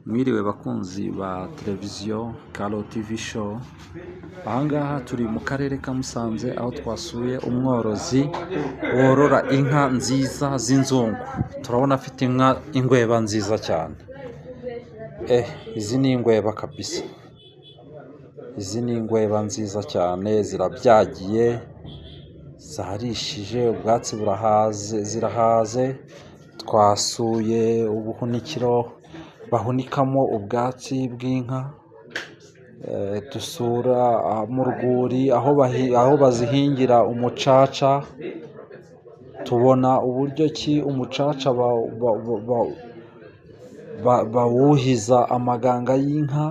Mwiriwe bakunzi ba televiziyo Karo TV show. Ahangaha turi mu karere ka Musanze aho twasuye umworozi worora inka nziza z'inzungu. Turabona afite inka ingweba nziza cyane. Izi ni ingweba kabisa. Izi ni ingweba nziza cyane, zirabyagiye, zarishije, ubwatsi burahaze, zirahaze. Twasuye ubuhunikiro bahunikamo ubwatsi bw'inka, dusura mu rwuri aho bazihingira umucaca. Tubona uburyo ki umucaca bawuhiza amaganga y'inka.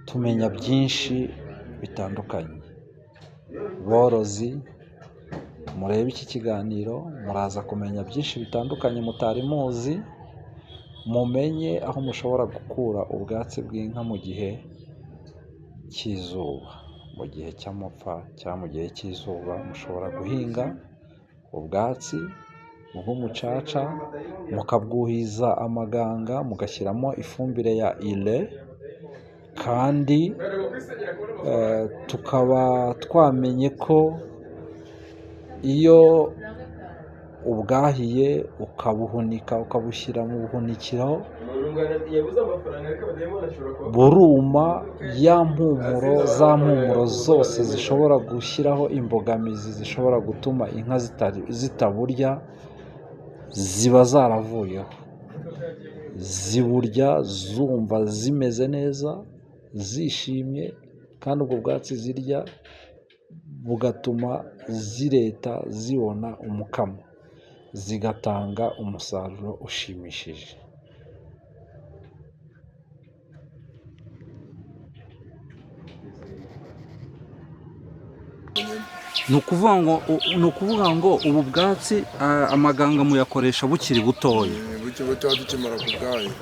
Tumenya byinshi bitandukanye. Borozi, murebe iki kiganiro muraza kumenya byinshi bitandukanye mutari muzi. Mumenye aho mushobora gukura ubwatsi bw'inka mu gihe cy'izuba, mu gihe cy'amapfa cyangwa mu gihe cy'izuba. Mushobora guhinga ubwatsi bw'umucaca mukabwuhiza amaganga, mugashyiramo ifumbire ya ire, kandi tukaba twamenye ko iyo ubwahiye ukabuhunika ukabushyira mu buhunikiro buruma, za mpumuro zose zishobora gushyiraho imbogamizi zishobora gutuma inka zitaburya ziba zaravuyeho. Ziburya zumva zimeze neza, zishimye, kandi ubwo bwatsi zirya bugatuma zireta zibona umukamo, zigatanga umusaruro ushimishije. Ni ukuvuga ngo ubu bwatsi amaganga muyakoresha bukiri butoya. Bukiri butoya tukimara kubwahira.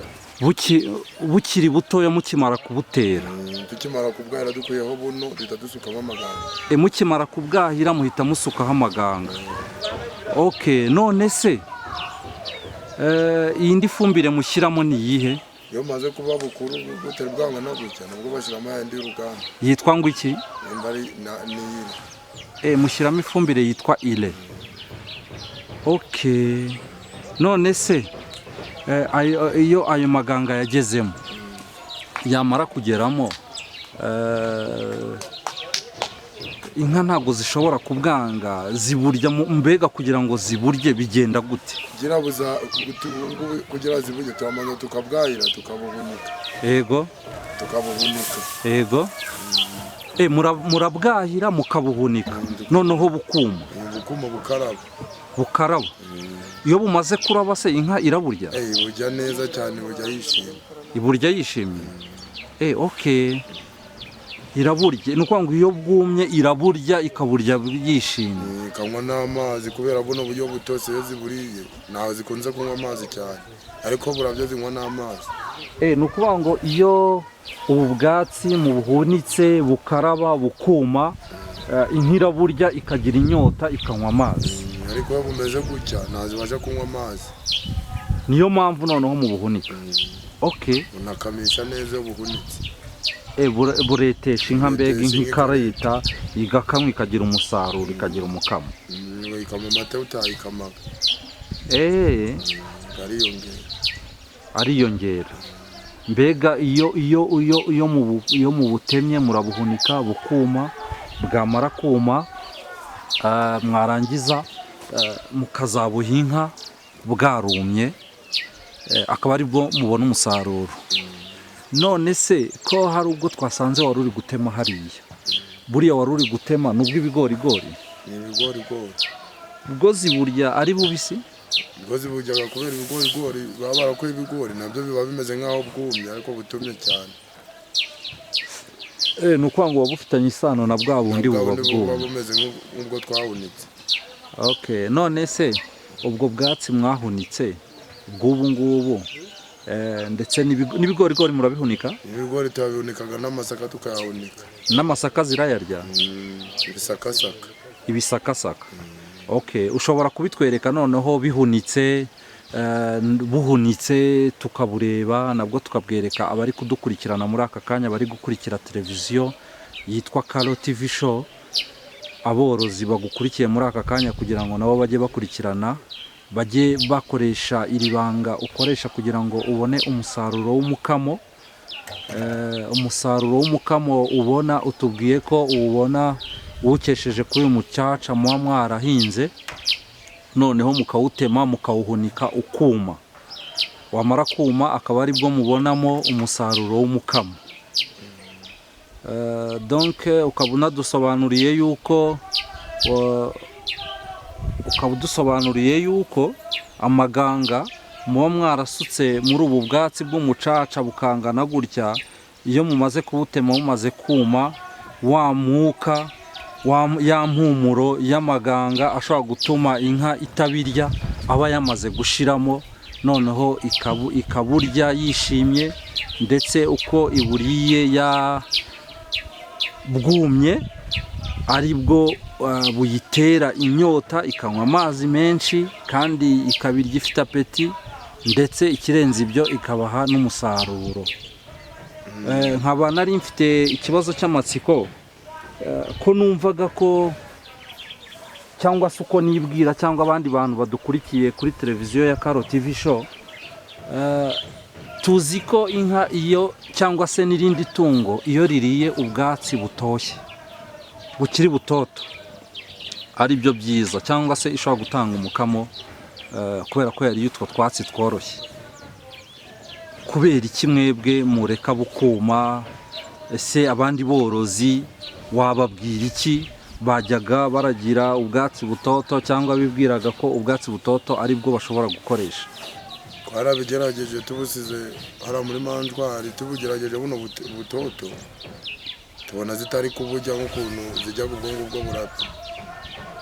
Bukiri butoya mukimara kubutera. Tukimara kubwahira dukuyeho buno duhita dusukamo amaganga. Mukimara kubwahira muhita musukaho amaganga. None se iyi ndi fumbire mushyiramo ni iyihe? Iyo maze kuba bukuru butari bwangana gutya nabwo bashyiramo yandi y'uruganda. Yitwa ngo iki? Ni ire. Mushyiramo ifumbire yitwa ire. None se iyo ayo maganga yagezemo, yamara kugeramo, inka ntabwo zishobora kubwanga, ziburya. Mbega kugira ngo ziburye bigenda gute? Kugira ziburye turamanza tukabwahira tukabuhunika. Yego. Tukabuhunika. Yego. Murabwahira mukabuhunika, noneho bukuma. Bukuma bukaraba. Bukaraba. Iyo bumaze kuraba se inka iraburya? Burya neza cyane, burya yishimye. Iburya yishimye? Iraburya. Ni ukuvuga ngo iyo bwumye iraburya, ikaburya yishimye. Ikanywa n'amazi, kubera buno buryo butose iyo ziburiye ntaho zikunze kunywa amazi cyane, ariko burabyo zinywa n'amazi. Ni ukuvuga ngo iyo ubu bwatsi mubuhunitse bukaraba bukuma, inka iraburya ikagira inyota ikanywa amazi. Ariko iyo bumeze gutya ntazibasha kunywa amazi. Niyo mpamvu noneho mubuhunika. Unakamisha neza iyo buhunitse. Buretesha inka, mbega inka ikareta igakamwa ikagira umusaruro, ikagira umukamo. Ikama amata utayikamaga. Ariyongera. Mbega iyo mubutemye murabuhunika bukuma, bwamara kuma mwarangiza mukazabuha inka bwarumye, akaba aribwo mubona umusaruro. None se ko hari ubwo twasanze wari uri gutema hariya, buriya wari uri gutema nubwo ibigorigori? Ni ibigorigori. Ubwo ziburya ari bubisi? Ubwo ziburyaga kubera ibigorigori baba barakuye ibigori nabyo biba bimeze nk'aho bwumye ariko butumye cyane. Ni ukuvuga ngo waba ufitanye isano na bwa bundi buba bwumye. Buba bumeze nk'ubwo twahunitse. None se ubwo bwatsi mwahunitse bw'ubu ngubu, ndetse n'ibigorigori murabihunika? Ibigori turabihunikaga, n'amasaka tukayahunika. N'amasaka zirayarya? Ibisakasaka. Ibisakasaka. Ushobora kubitwereka noneho bihunitse buhunitse tukabureba nabwo tukabwereka abari kudukurikirana muri aka kanya bari gukurikira televiziyo yitwa Kalo TV show, aborozi bagukurikiye muri aka kanya kugira ngo nabo bajye bakurikirana, bajye bakoresha iri banga ukoresha kugira ngo ubone umusaruro w'umukamo. Umusaruro w'umukamo ubona, utubwiye ko uwubona uwukesheje kuri uyu mucaca muba mwarahinze, noneho mukawutema mukawuhunika ukuma, wamara kuma akaba ari bwo mubonamo umusaruro w'umukamo. Donc ukaba unadusobanuriye yuko amaganga muba mwarasutse muri ubu bwatsi bw'umucaca bukangana gutya, iyo mumaze kubutema mumaze kuma, wa mwuka ya mpumuro y'amaganga ashobora gutuma inka itabirya aba yamaze gushiramo, noneho ikaburya yishimye, ndetse uko iburiye bwumye ari bwo buyitera inyota, ikanywa amazi menshi kandi ikabirya ifite apeti, ndetse ikirenze ibyo ikabaha n'umusaruro. Nkaba nari mfite ikibazo cy'amatsiko, ko numvaga ko, cyangwa se uko nibwira, cyangwa abandi bantu badukurikiye kuri televiziyo ya Kalo TV show, tuzi ko inka iyo cyangwa se n'irindi tungo iyo ririye ubwatsi butoshye bukiri butoto ari byo byiza, cyangwa se ishobora gutanga umukamo, kubera ko yariye utwo twatsi tworoshye. Kubera iki mwebwe mureka bukuma? Ese abandi borozi wababwira iki? Bajyaga baragira ubwatsi butoto, cyangwa bibwiraga ko ubwatsi butoto ari bwo bashobora gukoresha? Twarabigerageje, tubusize hariya muri manjwari, tubugerageje buno butoto, tubona zitari kuburya nk'ukuntu zijya ubwonko bwo burabyo.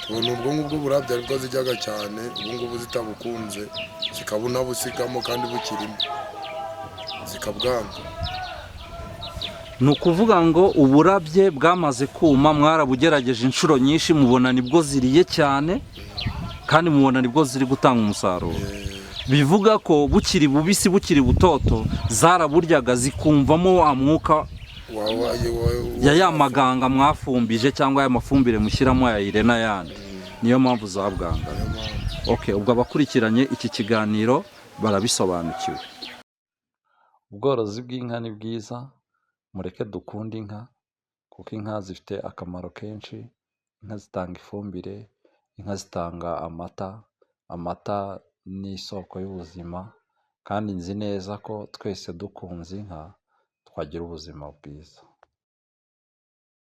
Tubona ubwonko bwo burabyo aribwo zijyaga cyane, ubungubu zitabukunze zikabuna busigamo kandi bukirimo zikabwanga. Ni ukuvuga ngo uburabye bwamaze kuma mwarabugerageje inshuro nyinshi, mubona nibwo ziriye cyane kandi mubona nibwo ziri gutanga umusaruro. Bivuga ko bukiri bubisi, bukiri butoto, zaraburyaga zikumvamo wa mwuka ya maganga mwafumbije, cyangwa ya mafumbire mushyiramo ya ire n'ayandi, niyo mpamvu zabwanga. Okay, ubwo abakurikiranye iki kiganiro barabisobanukiwe. Ubworozi bw'inka ni bwiza, mureke dukunde inka, kuko inka zifite akamaro kenshi. Inka zitanga ifumbire, inka zitanga amata ni isoko y'ubuzima, kandi nzi neza ko twese dukunze inka twagira ubuzima bwiza.